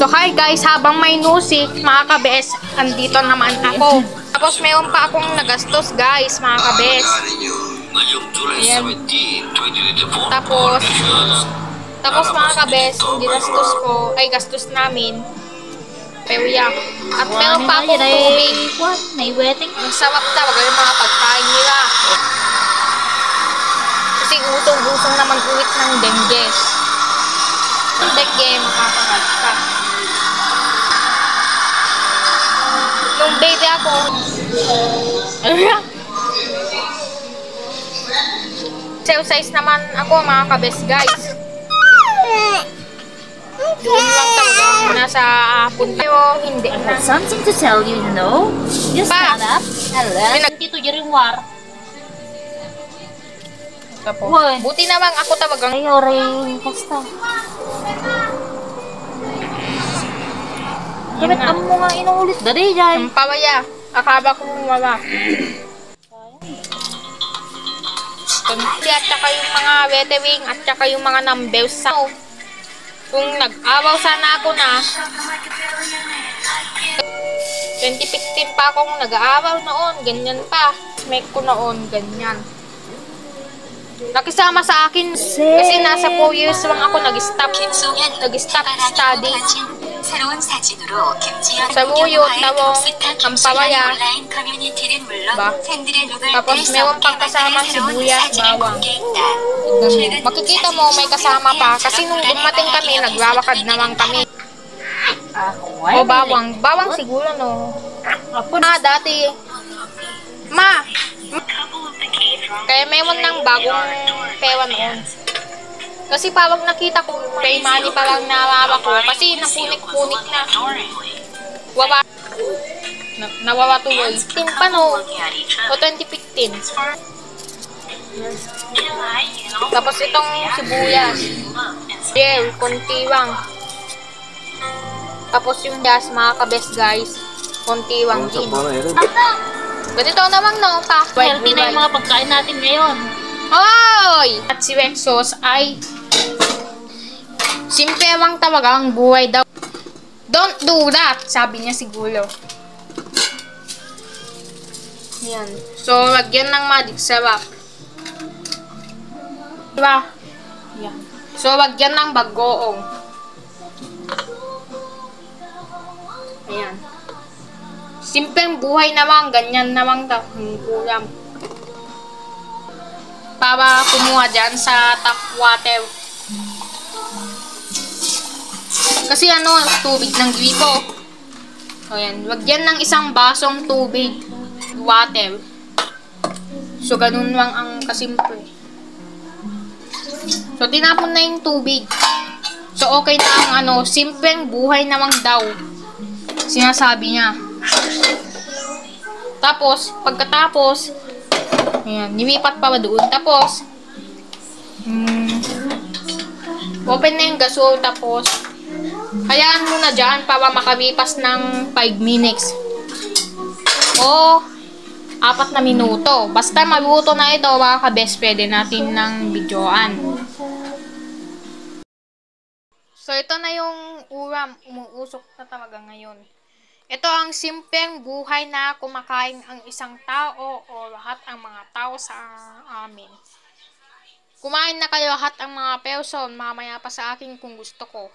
So hi guys, habang may music, mga kabes, andito naman ako. Tapos mayroon pa akong nagastos guys, mga kabes. Ayan. Tapos mga kabes, yung ginastos ko, ay gastos namin. Pero yeah. At mayroon pa akong tubig. Ang sarap talaga yung mga pagkain nila. Kasi usong-usong naman ulit ng dengue. Yung dengue, makakagat ka. Nung baby ako, exercise naman ako mga kabes guys. Doon lang talaga nasa punta. Pero hindi. I have something to tell you, you know? You stand up and let Tito Jeriwar. Buti naman ako talagang Ring basta. Bakit mo nga inuulit dari dyan? ang pawaya. Akaba ko wala. At saka yung mga wetewing at saka yung mga numbers. Kung nag-awaw sana ako na 2015 pa akong nag-aawaw noon, ganyan pa. Make ko noon, ganyan. Nakisama sa akin kasi nasa 4 years lang ako nag-stop study. Sa buyot, tawong, ang pawaya. Ba? Tapos meron pang kasama sibuyas, bawang. Makikita mo may kasama pa kasi nung dumating kami, naglalakad naman kami. O bawang. Bawang siguro no. Ako na dati. Ma! Kaya meron ng bagong pera noon. Kasi parang nakita ko kay Manny parang nawawa ko. Kasi napunik-punik na. Nawawa tuloy. Pa no. O 2015. Tapos itong sibuyas. Yeah, konti lang. Tapos yung gas, mga kabes guys. Konti lang din. Ganito naman no, pa. Healthy na yung mga pagkain natin ngayon. Hoy! At si Rexos ay simple lang talaga ang buhay daw. Don't do that! Sabi niya siguro. Yan. So, lagyan ng magic syrup. Diba? Yan. So, lagyan ng bagoong. Ayan. Simpleng buhay naman, ganyan naman daw ang ulam. Para kumuha dyan sa tap water. Kasi ano, tubig ng gripo. So yan, wagyan ng isang basong tubig, water. So ganun lang ang kasimple. So tinapon na yung tubig. So okay na ang ano, simpleng buhay naman daw. Sinasabi niya. Tapos, pagkatapos, ayan, nilipat pa doon. Tapos, open na yung gasol. Tapos, hayaan mo na dyan para makalipas ng 5 minutes. O, 4 na minuto. Basta maluto na ito, mga kabes, pwede natin ng videoan. So, ito na yung ulam. Umuusok na talaga ngayon. Ito ang simpleng buhay na kumakain ang isang tao o lahat ang mga tao sa amin. Kumain na kayo lahat ang mga person, mamaya pa sa akin kung gusto ko.